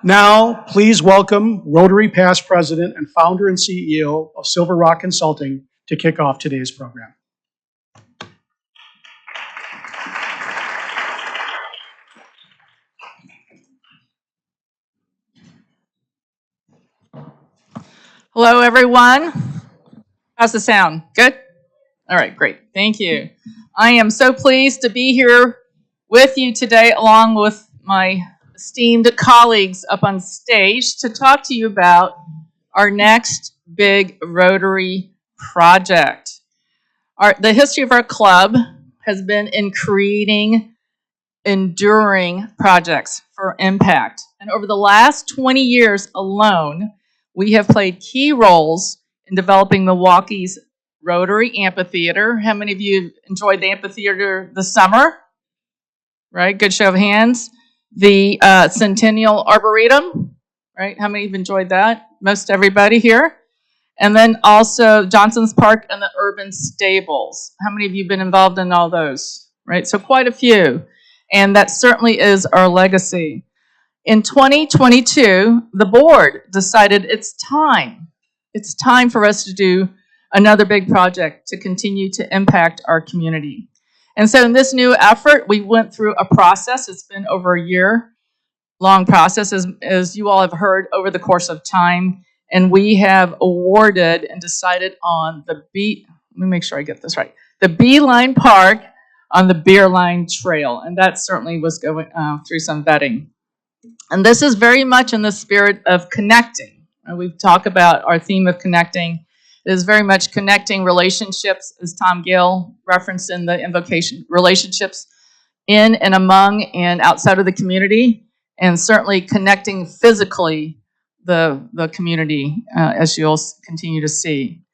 Now, please welcome Rotary past president and founder and CEO of Silver Rock Consulting to kick off today's program. Hello, everyone. How's the sound? Good? All right, great. Thank you. I am so pleased to be here with you today, along with my esteemed colleagues up on stage, to talk to you about our next big Rotary project. The history of our club has been in creating enduring projects for impact. And over the last 20 years alone, we have played key roles in developing Milwaukee's Rotary Amphitheater. How many of you enjoyed the amphitheater this summer? Right, good show of hands. The Centennial Arboretum, right? How many of you enjoyed that? Most everybody here. And then also Johnson's Park and the Urban Stables. How many of you have been involved in all those? Right, so quite a few. And that certainly is our legacy. In 2022, the board decided it's time. It's time for us to do another big project to continue to impact our community. And so in this new effort, we went through a process. It's been over a year-long process, as you all have heard over the course of time. And we have awarded and decided on let me make sure I get this right, the Beerline Park on the Beerline Trail. And that certainly was going through some vetting. And this is very much in the spirit of connecting. We've talked about our theme of connecting. It is very much connecting relationships, as Tom Gill referenced in the invocation, relationships in and among and outside of the community, and certainly connecting physically the community, as you'll continue to see.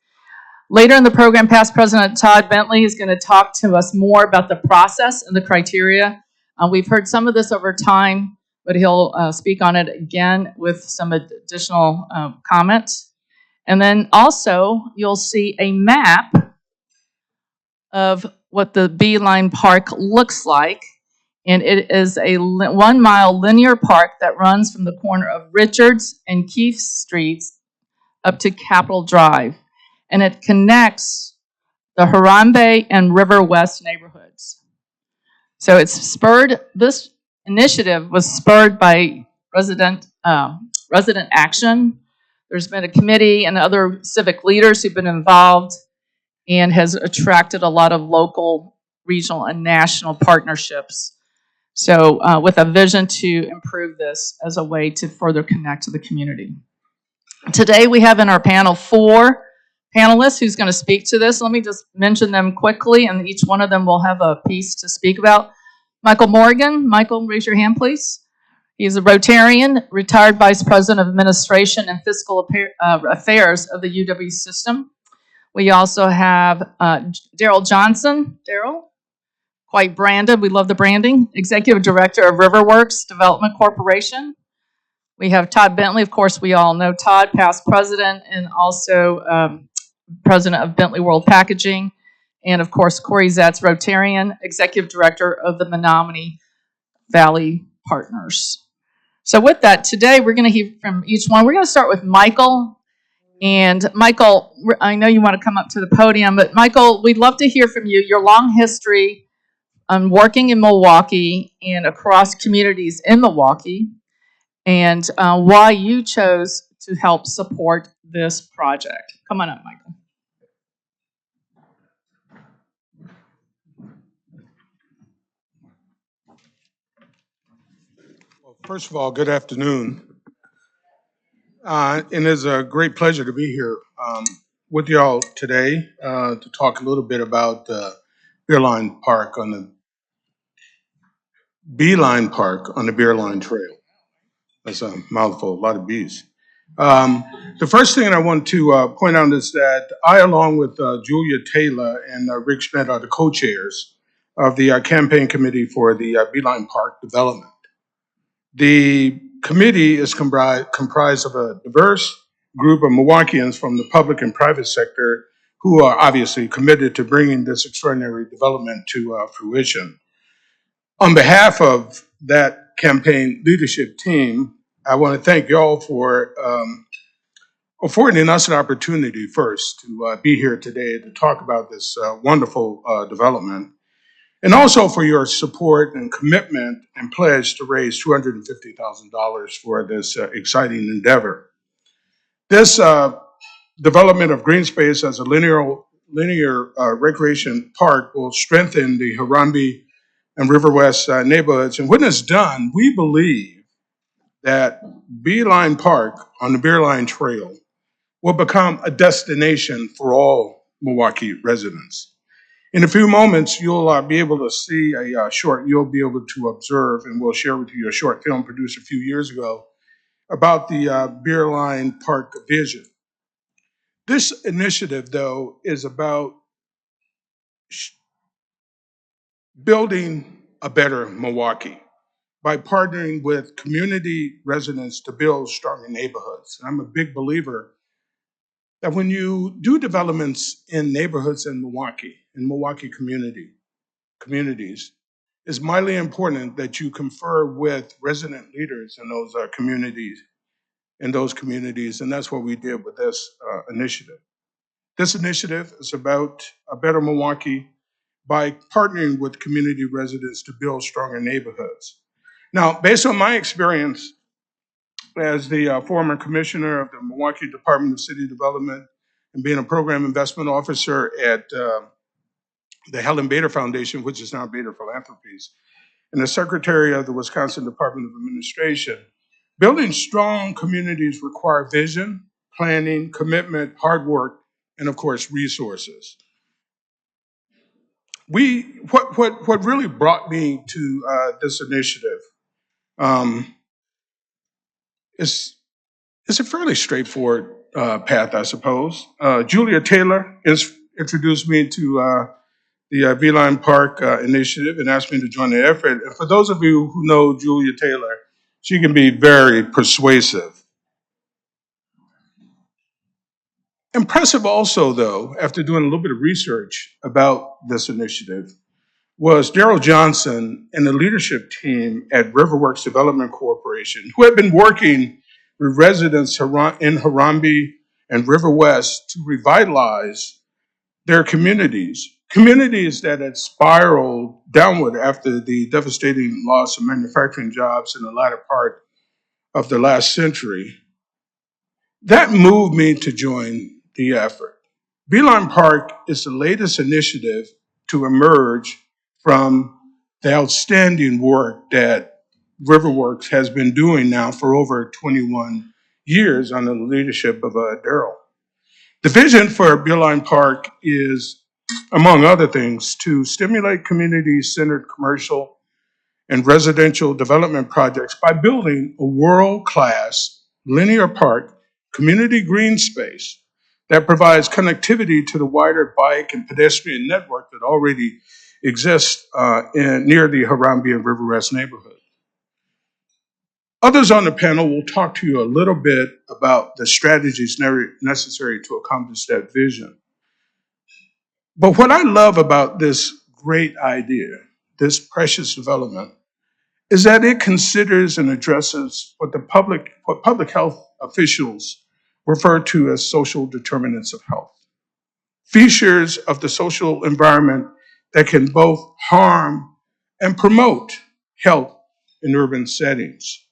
Later in the program, past President Todd Bentley is going to talk to us more about the process and the criteria. We've heard some of this over time, but he'll speak on it again with some additional comments. And then also, you'll see a map of what the Beerline Park looks like. And it is a 1 mile linear park that runs from the corner of Richards and Keefe Streets up to Capitol Drive. And it connects the Harambee and Riverwest neighborhoods. So this initiative was spurred by resident action. There's been a committee and other civic leaders who've been involved and has attracted a lot of local, regional, and national partnerships. So with a vision to improve this as a way to further connect to the community. Today we have in our panel 4 panelists who's going to speak to this. Let me just mention them quickly, and each one of them will have a piece to speak about. Michael Morgan. Michael, raise your hand, please. He's a Rotarian, retired Vice President of Administration and Fiscal Affairs of the UW system. We also have Daryl Johnson. Daryl, quite branded. We love the branding. Executive Director of Riverworks Development Corporation. We have Todd Bentley. Of course, we all know Todd, past president, and also president of Bentley World Packaging. And of course, Corey Zatz, Rotarian, Executive Director of the Menominee Valley Partners. So with that, today we're going to hear from each one. We're going to start with Michael. And Michael, I know you want to come up to the podium, but Michael, we'd love to hear from you, your long history on working in Milwaukee and across communities in Milwaukee, and why you chose to help support this project. Come on up, Michael. First of all, good afternoon. And it's a great pleasure to be here with y'all today to talk a little bit about Beerline Park on the Beerline Trail. That's a mouthful, a lot of B's. The first thing I want to point out is that I, along with Julia Taylor and Rick Schmidt, are the co-chairs of the campaign committee for the Beerline Park development. The committee is comprised of a diverse group of Milwaukeeans from the public and private sector who are obviously committed to bringing this extraordinary development to fruition. On behalf of that campaign leadership team, I want to thank y'all for affording us an opportunity first to be here today to talk about this wonderful development, and also for your support and commitment and pledge to raise $250,000 for this exciting endeavor. This development of green space as a linear recreation park will strengthen the Harambee and Riverwest neighborhoods. And when it's done, we believe that Beerline Park on the Beerline Trail will become a destination for all Milwaukee residents. In a few moments, you'll be able to see you'll be able to observe, and we'll share with you a short film produced a few years ago about the Beerline Park vision. This initiative, though, is about building a better Milwaukee by partnering with community residents to build stronger neighborhoods. And I'm a big believer that when you do developments in neighborhoods in Milwaukee communities, it's vitally important that you confer with resident leaders in those communities, and that's what we did with this initiative. This initiative is about a better Milwaukee by partnering with community residents to build stronger neighborhoods. Now, based on my experience as the former commissioner of the Milwaukee Department of City Development and being a program investment officer at the Helen Bader Foundation, which is now Bader Philanthropies, and the secretary of the Wisconsin Department of Administration, building strong communities require vision, planning, commitment, hard work, and of course, resources. What really brought me to this initiative is a fairly straightforward path, I suppose. Julia Taylor introduced me to the Beerline Park initiative and asked me to join the effort. And for those of you who know Julia Taylor, she can be very persuasive. Impressive also, though, after doing a little bit of research about this initiative, was Daryl Johnson and the leadership team at Riverworks Development Corporation, who had been working with residents in Harambee and Riverwest to revitalize their communities that had spiraled downward after the devastating loss of manufacturing jobs in the latter part of the last century. That moved me to join the effort. Beerline Park is the latest initiative to emerge from the outstanding work that Riverworks has been doing now for over 21 years under the leadership of Daryl. The vision for Beerline Park is, among other things, to stimulate community-centered commercial and residential development projects by building a world-class linear park community green space that provides connectivity to the wider bike and pedestrian network that already exists near the Harambee and Riverwest neighborhood. Others on the panel will talk to you a little bit about the strategies necessary to accomplish that vision. But what I love about this great idea, this precious development, is that it considers and addresses what public health officials refer to as social determinants of health. Features of the social environment that can both harm and promote health in urban settings.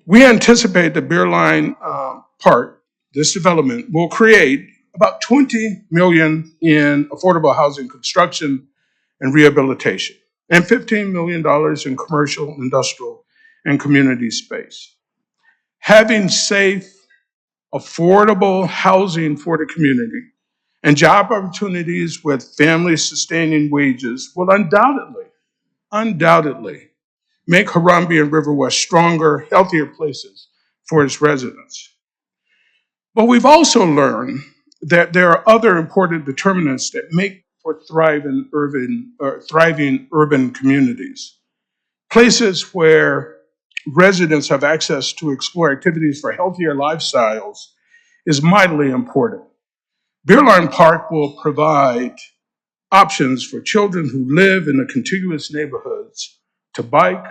We anticipate the Beerline Park, this development, will create about $20 million in affordable housing construction and rehabilitation, and $15 million in commercial, industrial, and community space. Having safe, affordable housing for the community and job opportunities with family-sustaining wages will undoubtedly make Harambee and Riverwest stronger, healthier places for its residents. But we've also learned that there are other important determinants that make for thriving urban communities. Places where residents have access to explore activities for healthier lifestyles is mightily important. Beerline Park will provide options for children who live in the contiguous neighborhoods to bike,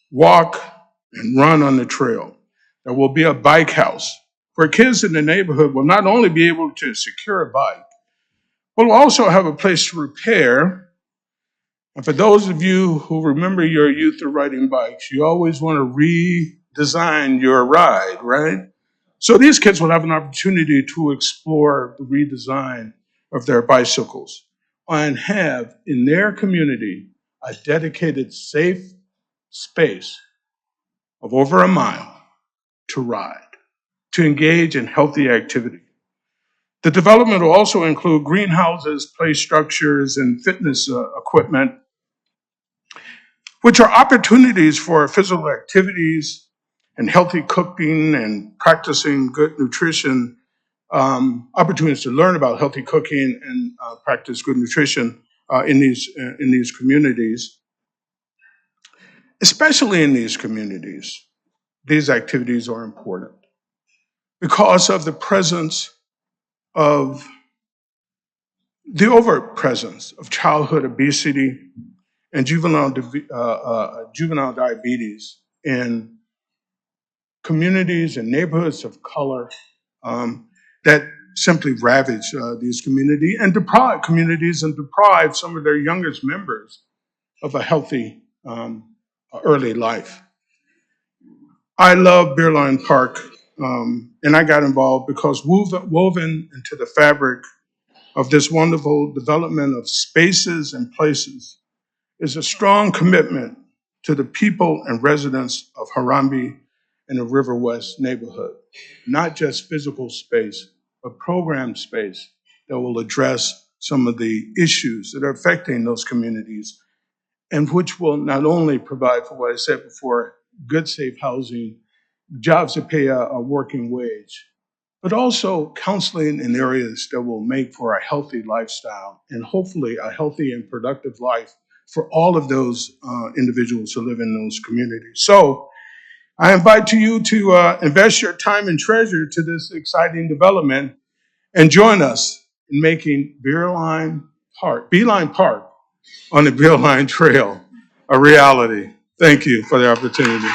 walk, and run on the trail. There will be a bike house where kids in the neighborhood will not only be able to secure a bike, but will also have a place to repair. And for those of you who remember your youth of riding bikes, you always want to redesign your ride, right? So these kids will have an opportunity to explore the redesign of their bicycles and have in their community a dedicated, safe space of over a mile to ride, to engage in healthy activity. The development will also include greenhouses, play structures, and fitness equipment, which are opportunities for physical activities and healthy cooking and practicing good nutrition, opportunities to learn about healthy cooking and practice good nutrition in these communities. Especially in these communities, these activities are important because of the presence of the overt presence of childhood obesity and juvenile diabetes in communities and neighborhoods of color that simply ravage these communities and deprive some of their youngest members of a healthy early life. I love Beerline Park, and I got involved because woven into the fabric of this wonderful development of spaces and places is a strong commitment to the people and residents of Harambee and the Riverwest neighborhood. Not just physical space, but program space that will address some of the issues that are affecting those communities and which will not only provide for what I said before, good, safe housing, jobs that pay a working wage, but also counseling in areas that will make for a healthy lifestyle and hopefully a healthy and productive life for all of those individuals who live in those communities. So I invite you to invest your time and treasure to this exciting development and join us in making Beerline Park on the Beerline Trail a reality. Thank you for the opportunity.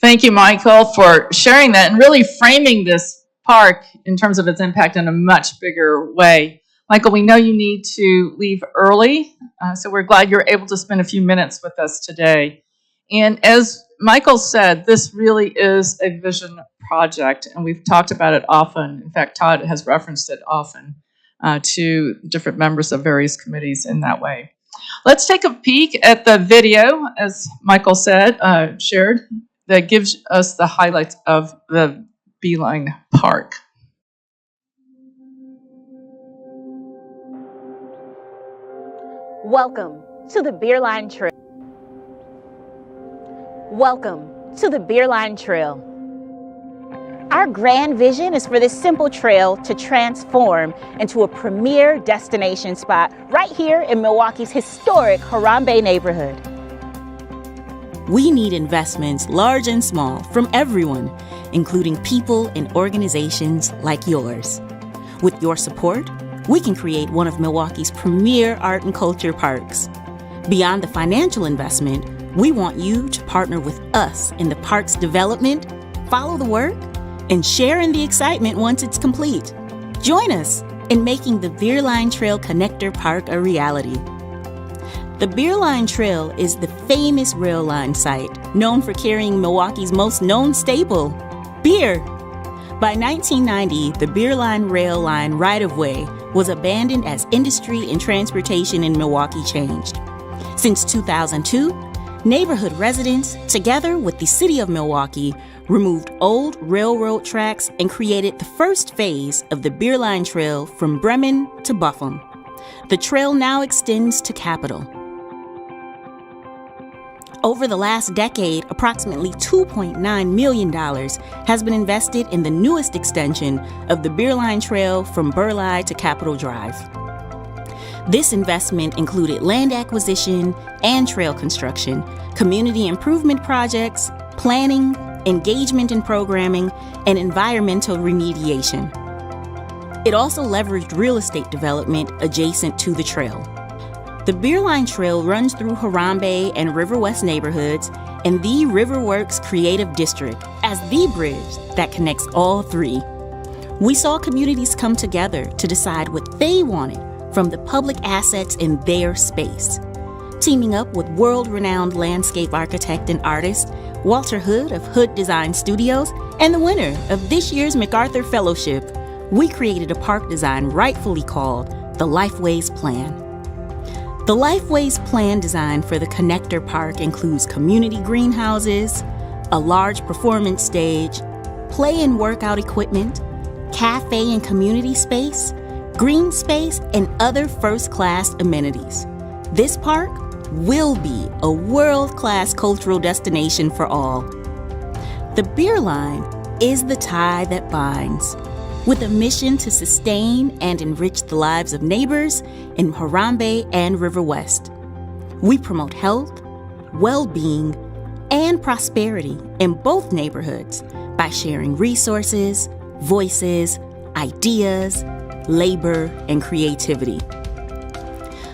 Thank you, Michael, for sharing that and really framing this park in terms of its impact in a much bigger way. Michael, we know you need to leave early, so we're glad you're able to spend a few minutes with us today. And as Michael said, this really is a vision project, and we've talked about it often. In fact, Todd has referenced it often to different members of various committees in that way. Let's take a peek at the video, as Michael said, shared, that gives us the highlights of the Beerline Park. Welcome to the Beerline Trail. Welcome to the Beerline Trail. Our grand vision is for this simple trail to transform into a premier destination spot right here in Milwaukee's historic Harambee neighborhood. We need investments large and small from everyone, including people and organizations like yours. With your support, we can create one of Milwaukee's premier art and culture parks. Beyond the financial investment, we want you to partner with us in the park's development, follow the work, and share in the excitement once it's complete. Join us in making the Beerline Trail Connector Park a reality. The Beerline Trail is the famous rail line site known for carrying Milwaukee's most known staple, beer. By 1990, the Beerline rail line right-of-way was abandoned as industry and transportation in Milwaukee changed. Since 2002, neighborhood residents, together with the city of Milwaukee, removed old railroad tracks and created the first phase of the Beerline Trail from Bremen to Buffum. The trail now extends to Capitol. Over the last decade, approximately $2.9 million has been invested in the newest extension of the Beerline Trail from Burleigh to Capitol Drive. This investment included land acquisition and trail construction, community improvement projects, planning, engagement in programming, and environmental remediation. It also leveraged real estate development adjacent to the trail. The Beerline Trail runs through Harambee and Riverwest neighborhoods and the Riverworks Creative District as the bridge that connects all three. We saw communities come together to decide what they wanted from the public assets in their space. Teaming up with world-renowned landscape architect and artist Walter Hood of Hood Design Studios and the winner of this year's MacArthur Fellowship, we created a park design rightfully called the Lifeways Plan. The Lifeways Plan design for the Connector Park includes community greenhouses, a large performance stage, play and workout equipment, cafe and community space, green space, and other first-class amenities. This park will be a world-class cultural destination for all. The Beerline is the tie that binds, with a mission to sustain and enrich the lives of neighbors in Harambee and Riverwest. We promote health, well-being, and prosperity in both neighborhoods by sharing resources, voices, ideas, labor, and creativity.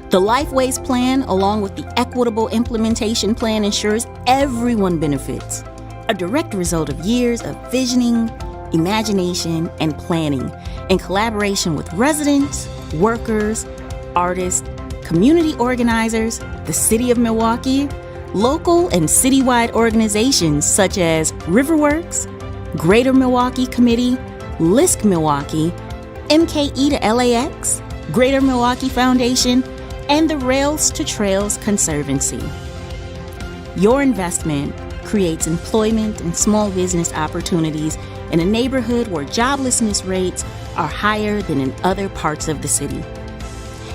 The Lifeways Plan, along with the Equitable Implementation Plan, ensures everyone benefits, a direct result of years of visioning, imagination, and planning in collaboration with residents, workers, artists, community organizers, the City of Milwaukee, local and citywide organizations such as Riverworks, Greater Milwaukee Committee, LISC Milwaukee, MKE to LAX, Greater Milwaukee Foundation, and the Rails to Trails Conservancy. Your investment creates employment and small business opportunities in a neighborhood where joblessness rates are higher than in other parts of the city.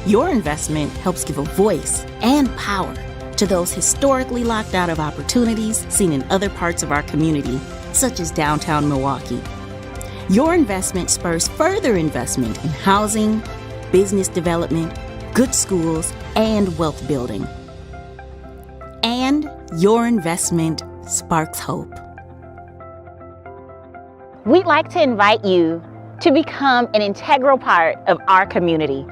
Your investment helps give a voice and power to those historically locked out of opportunities seen in other parts of our community, such as downtown Milwaukee. Your investment spurs further investment in housing, business development, good schools, and wealth building. And your investment sparks hope. We'd like to invite you to become an integral part of our community.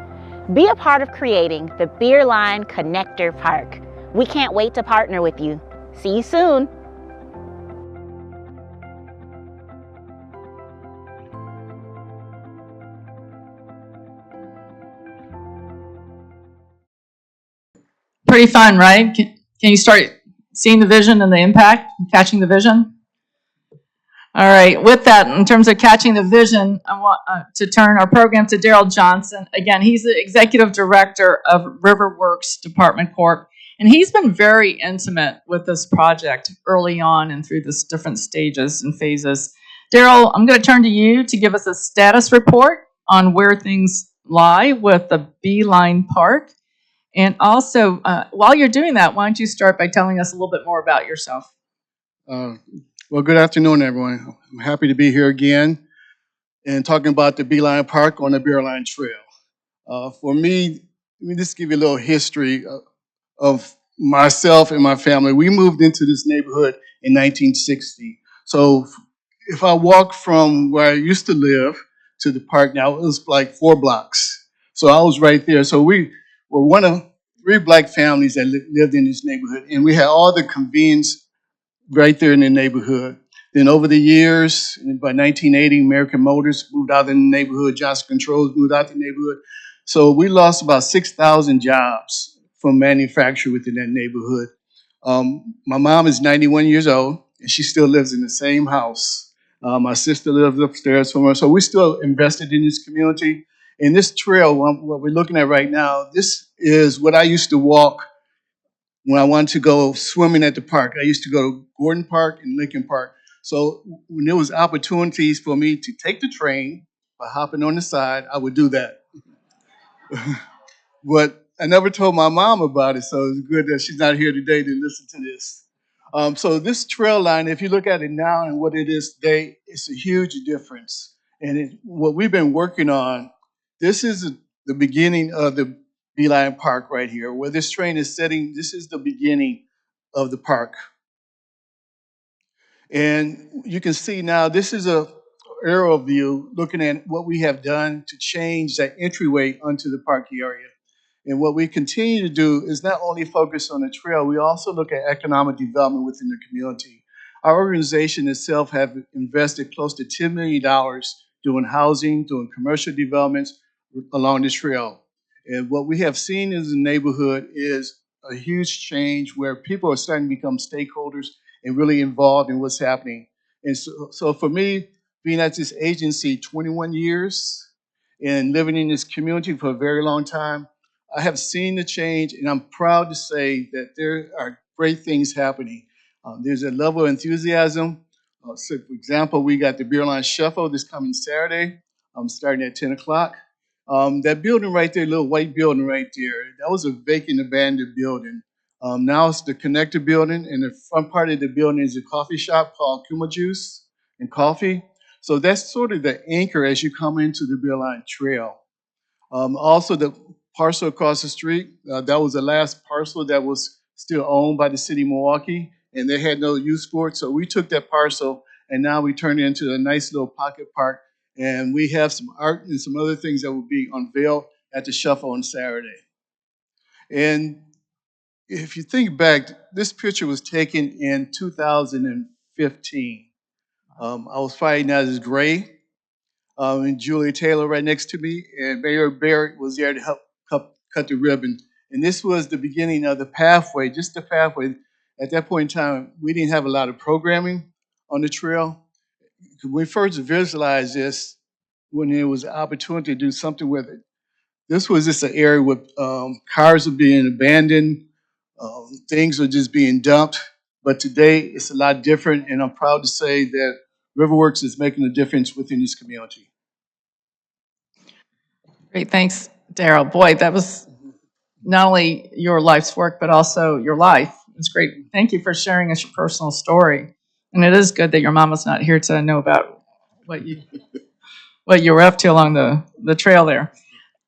Be a part of creating the Beerline Connector Park. We can't wait to partner with you. See you soon. Pretty fun, right? Can you start seeing the vision and the impact, catching the vision? All right, with that, in terms of catching the vision, I want to turn our program to Daryl Johnson. Again, he's the Executive Director of Riverworks Department Corp., and he's been very intimate with this project early on and through this different stages and phases. Daryl, I'm going to turn to you to give us a status report on where things lie with the Beerline Park. And also, while you're doing that, why don't you start by telling us a little bit more about yourself? Well, good afternoon, everyone. I'm happy to be here again and talking about the Beerline Park on the Beerline Trail. For me, let me just give you a little history of myself and my family. We moved into this neighborhood in 1960. So if I walk from where I used to live to the park now, it was like 4 blocks. So I was right there. So we were one of 3 black families that lived in this neighborhood, and we had all the convenience right there in the neighborhood. Then over the years, by 1980, American Motors moved out in the neighborhood, Johnson Controls moved out the neighborhood. So we lost about 6,000 jobs from manufacture within that neighborhood. My mom is 91 years old, and she still lives in the same house. My sister lives upstairs from her, so we still invested in this community. And this trail, what we're looking at right now, this is what I used to walk when I wanted to go swimming at the park. I used to go to Gordon Park and Lincoln Park. So when there was opportunities for me to take the train by hopping on the side, I would do that. But I never told my mom about it, so it's good that she's not here today to listen to this. So this trail line, if you look at it now and what it is today, it's a huge difference. And what we've been working on, this is the beginning of the Beerline Park right here, where this train is setting. This is the beginning of the park. And you can see now, this is a aerial view looking at what we have done to change that entryway onto the park area. And what we continue to do is not only focus on the trail, we also look at economic development within the community. Our organization itself have invested close to $10 million doing housing, doing commercial developments along the trail. And what we have seen in the neighborhood is a huge change where people are starting to become stakeholders and really involved in what's happening. And so for me, being at this agency 21 years and living in this community for a very long time, I have seen the change, and I'm proud to say that there are great things happening. There's a level of enthusiasm. So for example, we got the Beerline Shuffle this coming Saturday, starting at 10 o'clock. That building right there, little white building right there, that was a vacant, abandoned building. Now it's the connector building, and the front part of the building is a coffee shop called Kuma Juice and Coffee. So that's sort of the anchor as you come into the Beerline Trail. Also, the parcel across the street, that was the last parcel that was still owned by the city of Milwaukee, and they had no use for it. So we took that parcel, and now we turned it into a nice little pocket park. And we have some art and some other things that will be unveiled at the Shuffle on Saturday. And if you think back, this picture was taken in 2015. I was fighting as gray, and Julia Taylor right next to me, and Mayor Barrett was there to help cut the ribbon. And this was the beginning of the pathway, just the pathway. At that point in time, we didn't have a lot of programming on the trail. When we first visualized this, when there was an opportunity to do something with it, this was just an area where cars were being abandoned, things were just being dumped. But today, it's a lot different, and I'm proud to say that Riverworks is making a difference within this community. Great, thanks, Daryl. Boy, that was not only your life's work, but also your life. It's great. Thank you for sharing us your personal story. And it is good that your mama's not here to know about what you were up to along the trail there.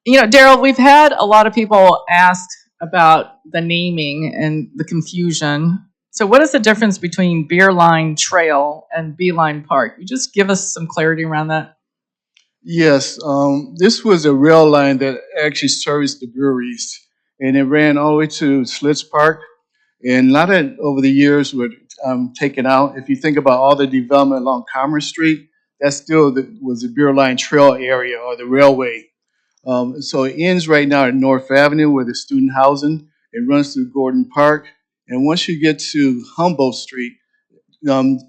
You know, Daryl, we've had a lot of people ask about the naming and the confusion. So what is the difference between Beerline Trail and Beeline Park? You just give us some clarity around that. Yes, this was a rail line that actually serviced the breweries, and it ran all the way to Slits Park. And a lot of it over the years were taken out. If you think about all the development along Commerce Street, that still was the Beerline Trail area or the railway. So it ends right now at North Avenue where the student housing. It runs through Gordon Park. And once you get to Humboldt Street,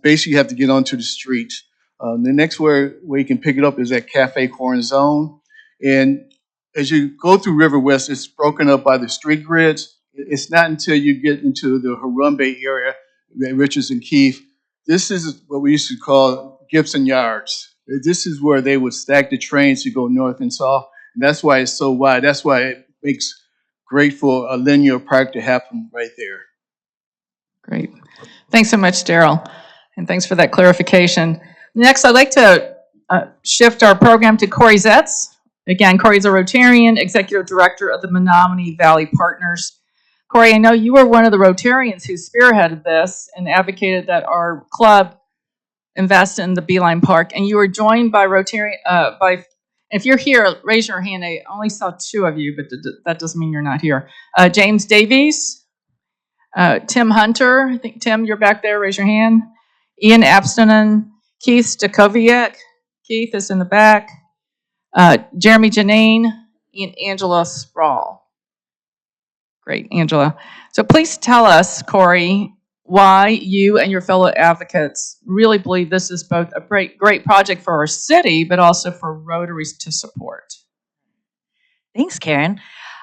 basically you have to get onto the street. The next where you can pick it up is at Cafe Corazon. And as you go through Riverwest, it's broken up by the street grids. It's not until you get into the Harambee area, Richards and Keefe. This is what we used to call Gibson Yards. This is where they would stack the trains to go north and south. And that's why it's so wide. That's why it makes great for a linear park to happen right there. Great. Thanks so much, Daryl. And thanks for that clarification. Next, I'd like to shift our program to Corey Zetz. Again, Corey's a Rotarian, Executive Director of the Menominee Valley Partners. Corey, I know you were one of the Rotarians who spearheaded this and advocated that our club invest in the Beeline Park. And you were joined by Rotarian, if you're here, raise your hand. I only saw two of you, but that doesn't mean you're not here. James Davies, Tim Hunter. I think, Tim, you're back there. Raise your hand. Ian Abstonen, Keith Stakoviak. Keith is in the back. Jeremy Janine, and Angela Sproul. Great, Angela. So please tell us, Corey, why you and your fellow advocates really believe this is both a great project for our city, but also for Rotaries to support. Thanks, Karen.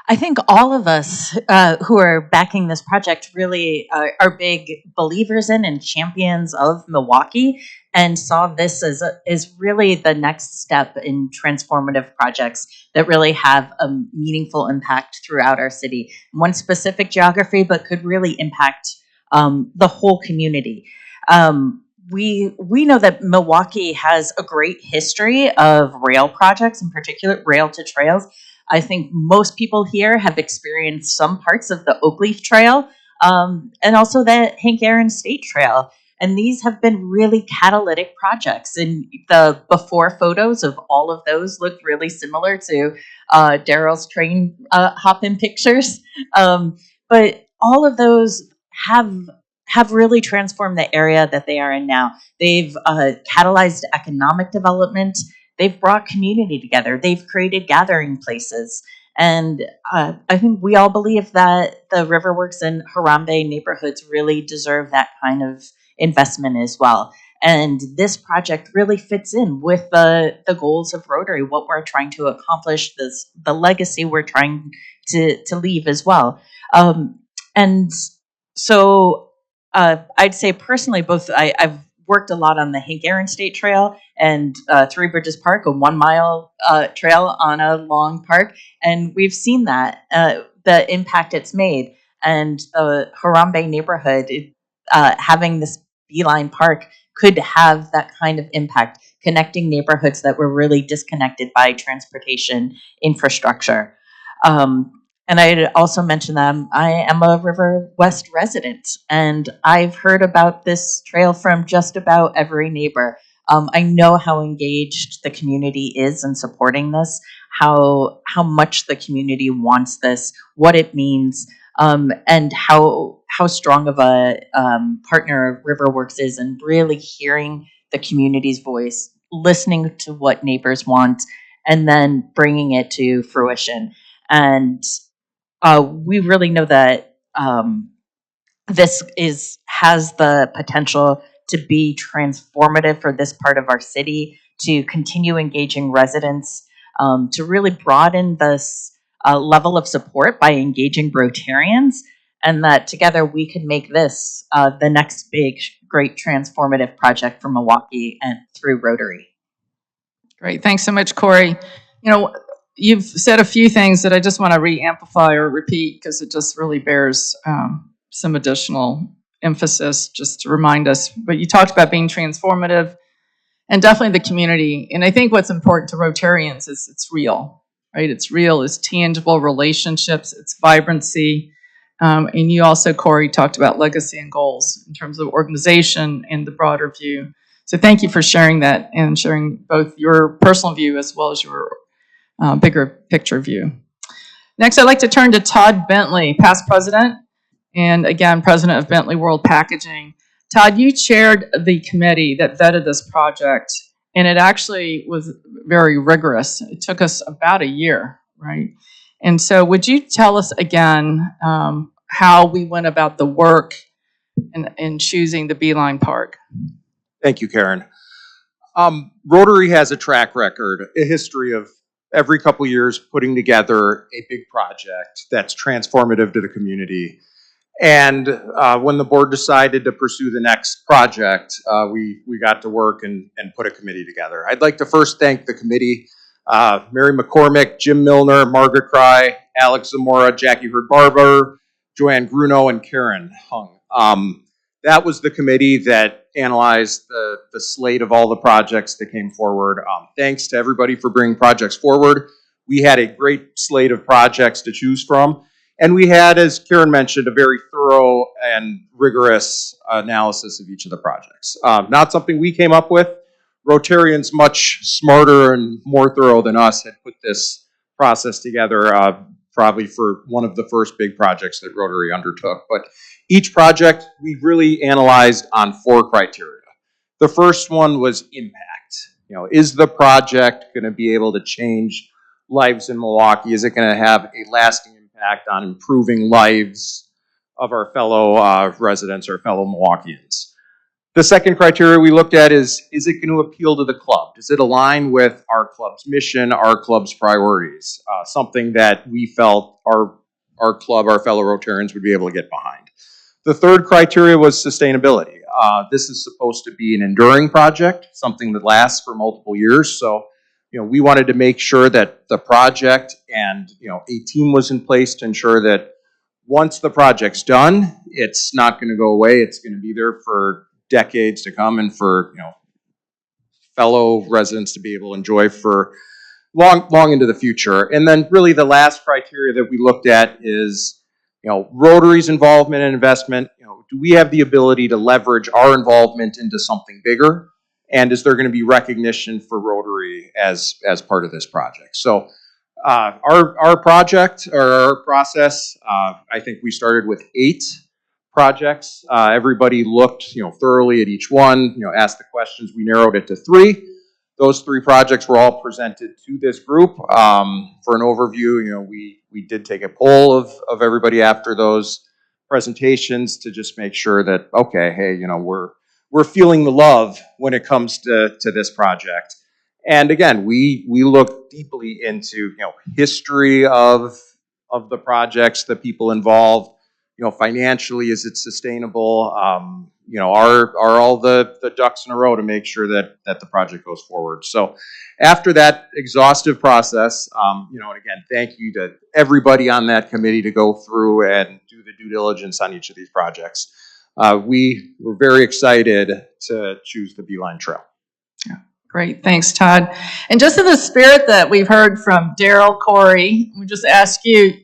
I think all of us who are backing this project really are big believers in and champions of Milwaukee, and saw this as really the next step in transformative projects that really have a meaningful impact throughout our city. One specific geography, but could really impact the whole community. We know that Milwaukee has a great history of rail projects, in particular rail to trails. I think most people here have experienced some parts of the Oak Leaf Trail and also the Hank Aaron State Trail. And these have been really catalytic projects. And the before photos of all of those look really similar to Daryl's train hop-in pictures. But all of those have really transformed the area that they are in now. They've catalyzed economic development. They've brought community together. They've created gathering places. And I think we all believe that the Riverworks and Harambee neighborhoods really deserve that kind of investment as well. And this project really fits in with the goals of Rotary, what we're trying to accomplish, the legacy we're trying to leave as well. And so I'd say personally, I've worked a lot on the Hank Aaron State Trail and Three Bridges Park, a 1 mile trail on a long park. And we've seen that, the impact it's made. And the Harambee neighborhood, having this Beerline Park could have that kind of impact, connecting neighborhoods that were really disconnected by transportation infrastructure. And I also mentioned that I am a River West resident, and I've heard about this trail from just about every neighbor. I know how engaged the community is in supporting this, how much the community wants this, what it means, and how strong of a partner Riverworks is, and really hearing the community's voice, listening to what neighbors want, and then bringing it to fruition. And we really know that this has the potential to be transformative for this part of our city, to continue engaging residents, to really broaden this level of support by engaging Rotarians, and that together we can make this the next big, great transformative project for Milwaukee and through Rotary. Great. Thanks so much, Corey. You know, you've said a few things that I just want to re-amplify or repeat because it just really bears some additional emphasis just to remind us. But you talked about being transformative and definitely the community. And I think what's important to Rotarians is it's real, right? It's real, it's tangible relationships, it's vibrancy. And you also, Corey, talked about legacy and goals in terms of organization and the broader view. So thank you for sharing that and sharing both your personal view as well as your bigger picture view. Next, I'd like to turn to Todd Bentley, past president, and again, president of Bentley World Packaging. Todd, you chaired the committee that vetted this project, and it actually was very rigorous. It took us about a year, right? And so would you tell us again how we went about the work in choosing the Beerline Park? Thank you, Karen. Rotary has a track record, a history of every couple of years putting together a big project that's transformative to the community. And when the board decided to pursue the next project, we got to work and put a committee together. I'd like to first thank the committee, Mary McCormick, Jim Milner, Margaret Cry, Alex Zamora, Jackie Hurd-Barber, Joanne Gruno, and Karen Hung. That was the committee that analyzed the slate of all the projects that came forward. Thanks to everybody for bringing projects forward. We had a great slate of projects to choose from. And we had, as Karen mentioned, a very thorough and rigorous analysis of each of the projects. Not something we came up with. Rotarians much smarter and more thorough than us had put this process together probably for one of the first big projects that Rotary undertook. But each project we really analyzed on 4 criteria. The first one was impact. You know, is the project going to be able to change lives in Milwaukee? Is it going to have a lasting impact on improving lives of our fellow residents or fellow Milwaukeeans? The second criteria we looked at is it going to appeal to the club? Does it align with our club's mission, our club's priorities? Something that we felt our club, our fellow Rotarians would be able to get behind. The third criteria was sustainability. This is supposed to be an enduring project, something that lasts for multiple years. So, we wanted to make sure that the project and, a team was in place to ensure that once the project's done, it's not going to go away. It's going to be there for decades to come and for, fellow residents to be able to enjoy for long into the future. And then really the last criteria that we looked at is, Rotary's involvement and investment. do we have the ability to leverage our involvement into something bigger? And is there going to be recognition for Rotary as part of this project? So our project, or our process, I think we started with 8 projects. Everybody looked, thoroughly at each one, asked the questions. We narrowed it to 3. Those 3 projects were all presented to this group for an overview. We did take a poll of everybody after those presentations to just make sure that, okay, hey, we're feeling the love when it comes to this project. And again, we look deeply into history of the projects, the people involved. Financially, is it sustainable? Are all the ducks in a row to make sure that the project goes forward? So after that exhaustive process, and again, thank you to everybody on that committee to go through and do the due diligence on each of these projects. We were very excited to choose the Beerline Trail. Yeah, great, thanks, Todd. And just in the spirit that we've heard from Daryl, Corey, we just ask you,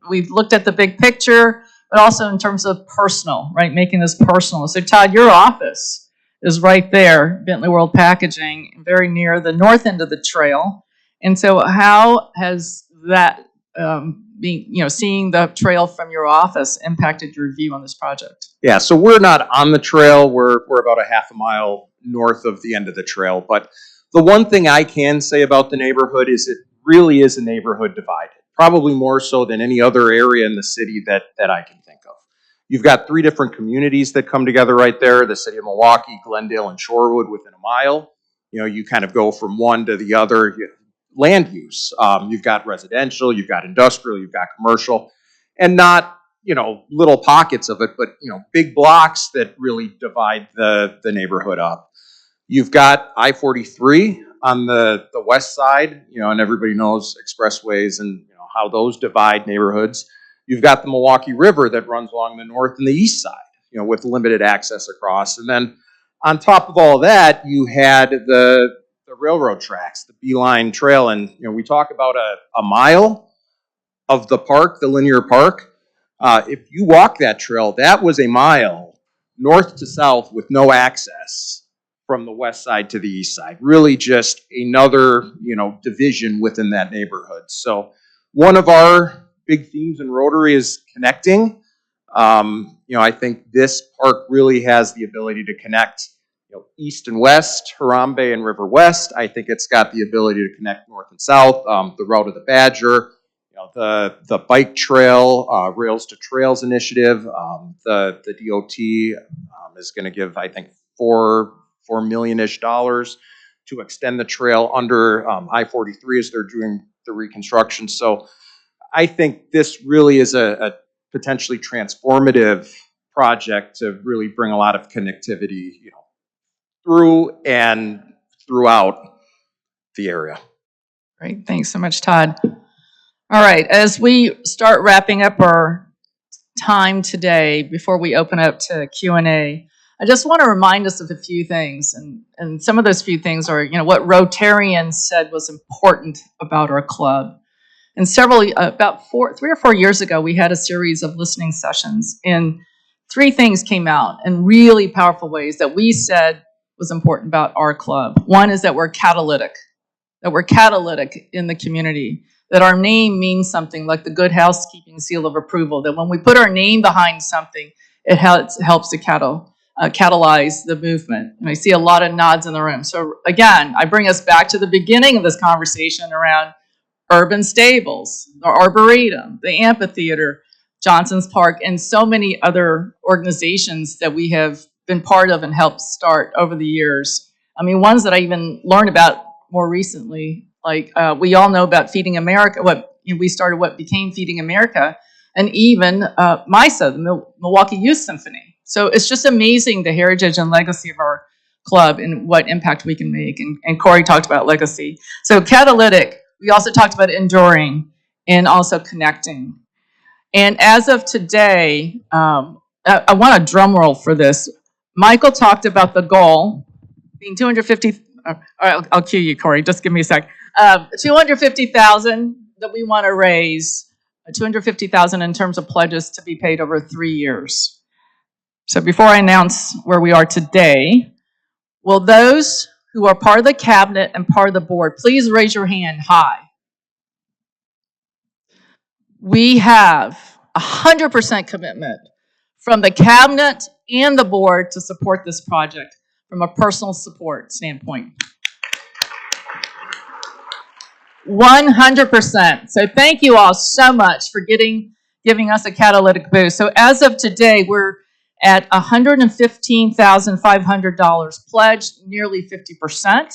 we've looked at the big picture, but also in terms of personal, right? Making this personal. So Todd, your office is right there, Bentley World Packaging, very near the north end of the trail. And so how has that, seeing the trail from your office impacted your view on this project? Yeah, so we're not on the trail. We're about a half a mile north of the end of the trail. But the one thing I can say about the neighborhood is it really is a neighborhood divided. Probably more so than any other area in the city that I can think of. You've got 3 different communities that come together right there, the city of Milwaukee, Glendale, and Shorewood within a mile. You kind of go from one to the other. Land use, you've got residential, you've got industrial, you've got commercial, and not, little pockets of it, but, big blocks that really divide the neighborhood up. You've got I-43 on the west side, and everybody knows expressways and how those divide neighborhoods. You've got the Milwaukee River that runs along the north and the east side, with limited access across. And then on top of all that, you had the railroad tracks, the Beerline Trail. And, we talk about a mile of the park, the linear park. If you walk that trail, that was a mile north to south with no access from the west side to the east side. Really just another, division within that neighborhood. So one of our big themes in Rotary is connecting. I think this park really has the ability to connect, east and west, Harambee and Riverwest. I think it's got the ability to connect north and south, the Route of the Badger, the bike trail, Rails to Trails initiative. The DOT is going to give, I think, $4 million-ish to extend the trail under I-43 as they're doing the reconstruction. So I think this really is a potentially transformative project to really bring a lot of connectivity, through and throughout the area. Great, thanks so much, Todd. All right, as we start wrapping up our time today, before we open up to Q&A, I just want to remind us of a few things, and some of those few things are, what Rotarians said was important about our club. And about 3 or 4 years ago, we had a series of listening sessions, and 3 things came out in really powerful ways that we said was important about our club. One is that we're catalytic in the community, that our name means something, like the Good Housekeeping seal of approval, that when we put our name behind something, it helps to catalyze the movement. And I see a lot of nods in the room. So again, I bring us back to the beginning of this conversation around urban stables, the Arboretum, the amphitheater, Johnson's Park, and so many other organizations that we have been part of and helped start over the years. I mean, ones that I even learned about more recently, like we all know about Feeding America, we started what became Feeding America, and even MISA, the Milwaukee Youth Symphony. So it's just amazing the heritage and legacy of our club and what impact we can make. And Corey talked about legacy. So catalytic, we also talked about enduring and also connecting. And as of today, I want a drum roll for this. Michael talked about the goal being 250. All right, I'll cue you, Corey. Just give me a sec. 250,000 that we want to raise. 250,000 in terms of pledges to be paid over 3 years. So before I announce where we are today, will those who are part of the cabinet and part of the board, please raise your hand high. We have 100% commitment from the cabinet and the board to support this project from a personal support standpoint. 100%. So thank you all so much for giving us a catalytic boost. So as of today, we're at $115,500 pledged, nearly 50%.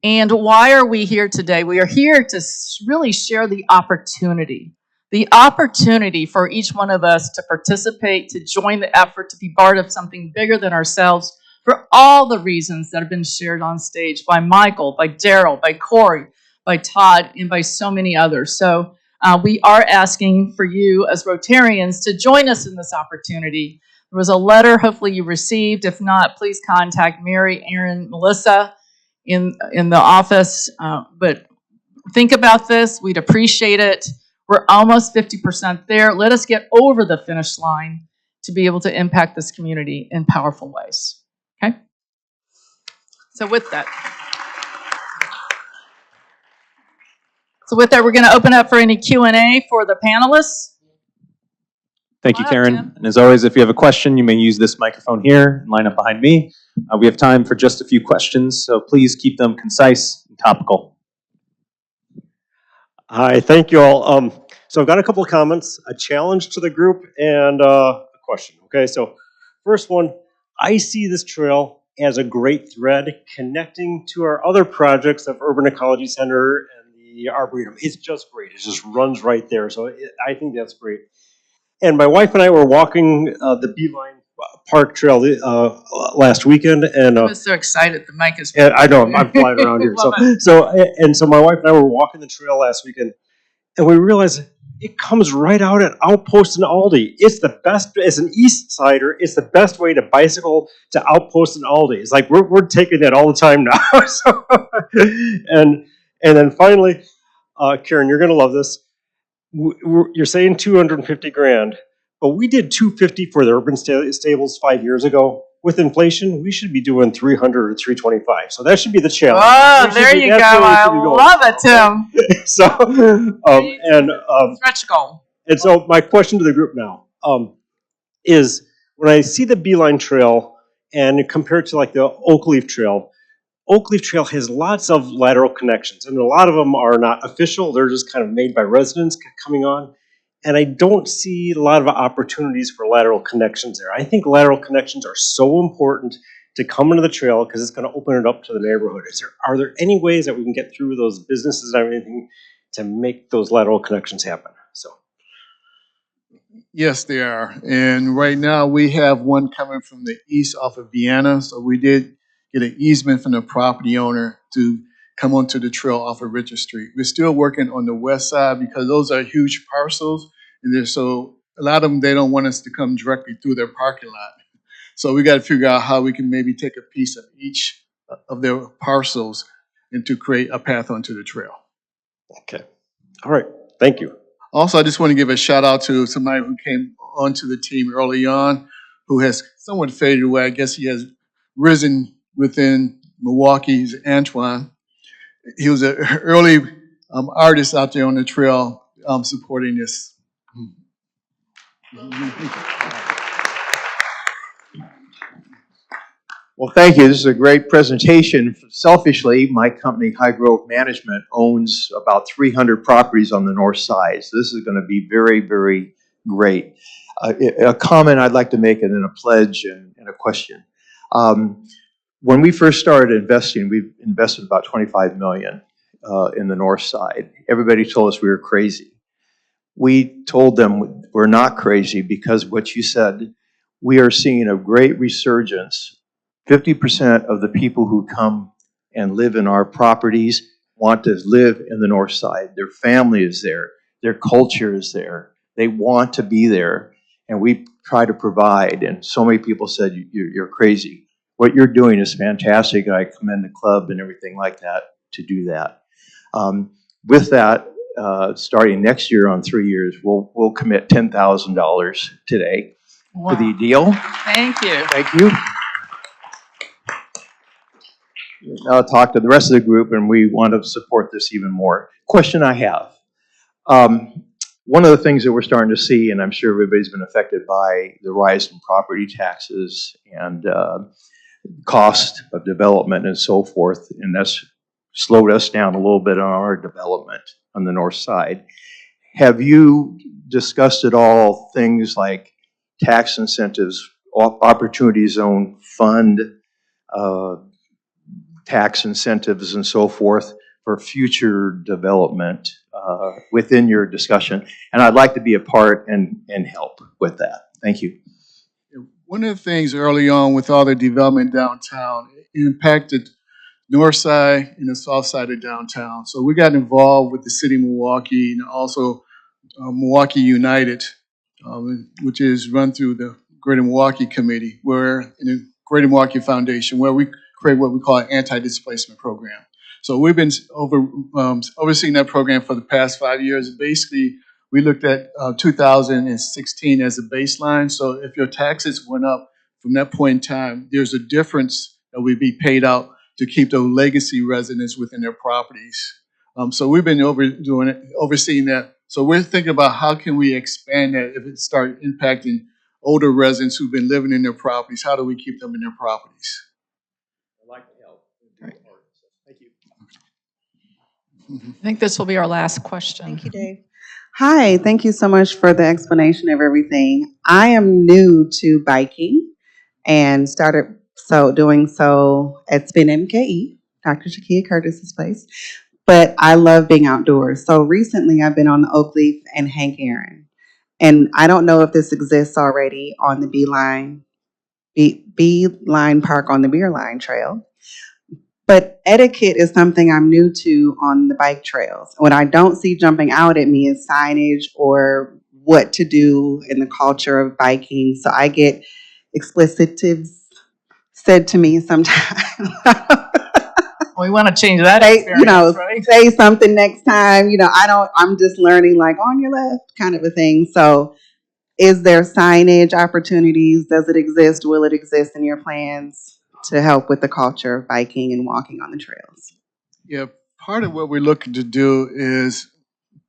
And why are we here today? We are here to really share the opportunity for each one of us to participate, to join the effort, to be part of something bigger than ourselves for all the reasons that have been shared on stage by Michael, by Daryl, by Corey, by Todd, and by so many others. So we are asking for you as Rotarians to join us in this opportunity. There was a letter hopefully you received. If not, please contact Mary, Aaron, Melissa in the office. But think about this. We'd appreciate it. We're almost 50% there. Let us get over the finish line to be able to impact this community in powerful ways. Okay? So with that, we're going to open up for any Q&A for the panelists. Thank you, Come on up, Karen. Tim. And as always, if you have a question, you may use this microphone here and line up behind me. We have time for just a few questions, so please keep them concise and topical. Hi, thank you all. So I've got a couple of comments, a challenge to the group, and a question. Okay, so first one, I see this trail as a great thread connecting to our other projects of Urban Ecology Center and the Arboretum. It's just great. It just runs right there. So I think that's great. And my wife and I were walking the Beerline Park Trail last weekend, and I was so excited. The mic is. I know I'm flying around here. So my wife and I were walking the trail last weekend, and we realized it comes right out at Outpost and Aldi. It's the best. As an East Sider, it's the best way to bicycle to Outpost and Aldi. It's like we're taking that all the time now. So, and then finally, Karen, you're gonna love this. You're saying 250 grand, but we did 250 for the urban stables 5 years ago. With inflation, we should be doing 300 or 325. So that should be the challenge. Oh, there you go. I love it, Tim. So, Stretch goal. And so my question to the group now is, when I see the Beerline Trail and compare it to like the Oak Leaf Trail has lots of lateral connections, and a lot of them are not official. They're just kind of made by residents coming on. And I don't see a lot of opportunities for lateral connections there. I think lateral connections are so important to come into the trail because it's going to open it up to the neighborhood. Are there any ways that we can get through those businesses and everything to make those lateral connections happen? So. Yes, they are. And right now we have one coming from the east off of Vienna. So we did get an easement from the property owner to come onto the trail off of Richard Street. We're still working on the west side because those are huge parcels. And so a lot of them, they don't want us to come directly through their parking lot. So we got to figure out how we can maybe take a piece of each of their parcels and to create a path onto the trail. Okay. All right. Thank you. Also, I just want to give a shout out to somebody who came onto the team early on, who has somewhat faded away. I guess he has risen within Milwaukee's Antoine. He was an early artist out there on the trail supporting this. Well, thank you. This is a great presentation. Selfishly, my company, High Growth Management, owns about 300 properties on the north side. So this is going to be very, very great. A comment I'd like to make, and then a pledge and a question. When we first started investing, we invested about $25 million in the north side. Everybody told us we were crazy. We told them we're not crazy because what you said, we are seeing a great resurgence. 50% of the people who come and live in our properties want to live in the north side. Their family is there. Their culture is there. They want to be there. And we try to provide. And so many people said, you're crazy. What you're doing is fantastic. I commend the club and everything like that to do that. With that, starting next year on 3 years, we'll commit $10,000 today for the deal. Thank you. Thank you. I'll talk to the rest of the group, and we want to support this even more. Question I have. One of the things that we're starting to see, and I'm sure everybody's been affected by the rise in property taxes and cost of development and so forth, and that's slowed us down a little bit on our development on the north side. Have you discussed at all things like tax incentives, opportunity zone fund, tax incentives and so forth for future development within your discussion? And I'd like to be a part and help with that. Thank you. One of the things early on with all the development downtown, it impacted north side and the south side of downtown. So we got involved with the city of Milwaukee and also Milwaukee United, which is run through the Greater Milwaukee Committee, where in the Greater Milwaukee Foundation, where we create what we call an anti-displacement program. So we've been overseeing that program for the past 5 years. Basically, we looked at 2016 as a baseline. So if your taxes went up from that point in time, there's a difference that would be paid out to keep those legacy residents within their properties. So we've been overseeing that. So we're thinking about how can we expand that if it starts impacting older residents who've been living in their properties. How do we keep them in their properties? I'd like to help. Thank you. I think this will be our last question. Thank you, Dave. Hi, thank you so much for the explanation of everything. I am new to biking and started doing so at Spin MKE, Dr. Shakia Curtis's place. But I love being outdoors. So recently I've been on the Oakleaf and Hank Aaron. And I don't know if this exists already on the Beeline Park on the Beerline Trail. But etiquette is something I'm new to on the bike trails. What I don't see jumping out at me is signage or what to do in the culture of biking. So I get explicitives said to me sometimes. We want to change that experience, right? Say something next time. I'm just learning like on your left kind of a thing. So is there signage opportunities? Does it exist? Will it exist in your plans to help with the culture of biking and walking on the trails? Yeah, part of what we're looking to do is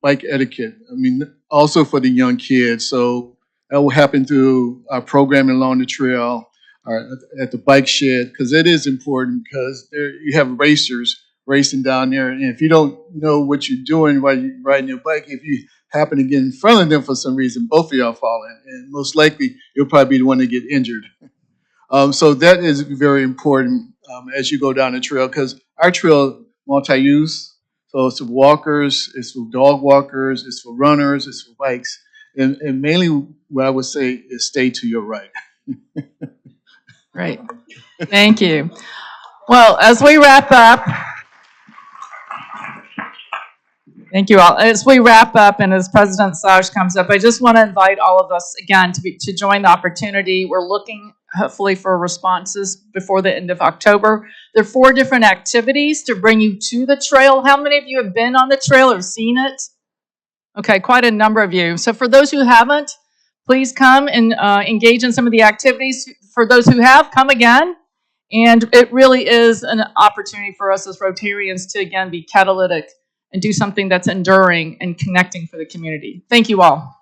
bike etiquette. I mean, also for the young kids. So that will happen through our programming along the trail or at the bike shed, because it is important because you have racers racing down there. And if you don't know what you're doing while you're riding your bike, if you happen to get in front of them for some reason, both of y'all fall in. And most likely, you'll probably be the one to get injured. So that is very important as you go down the trail, because our trail multi-use. So it's for walkers, it's for dog walkers, it's for runners, it's for bikes. And mainly what I would say is stay to your right. Great. Thank you. Well, as we wrap up, thank you all. As we wrap up and as President Saj comes up, I just want to invite all of us again to join the opportunity. We're looking hopefully for responses before the end of October. There are 4 different activities to bring you to the trail. How many of you have been on the trail or seen it? Okay, quite a number of you. So for those who haven't, please come and engage in some of the activities. For those who have, come again. And it really is an opportunity for us as Rotarians to, again, be catalytic and do something that's enduring and connecting for the community. Thank you all.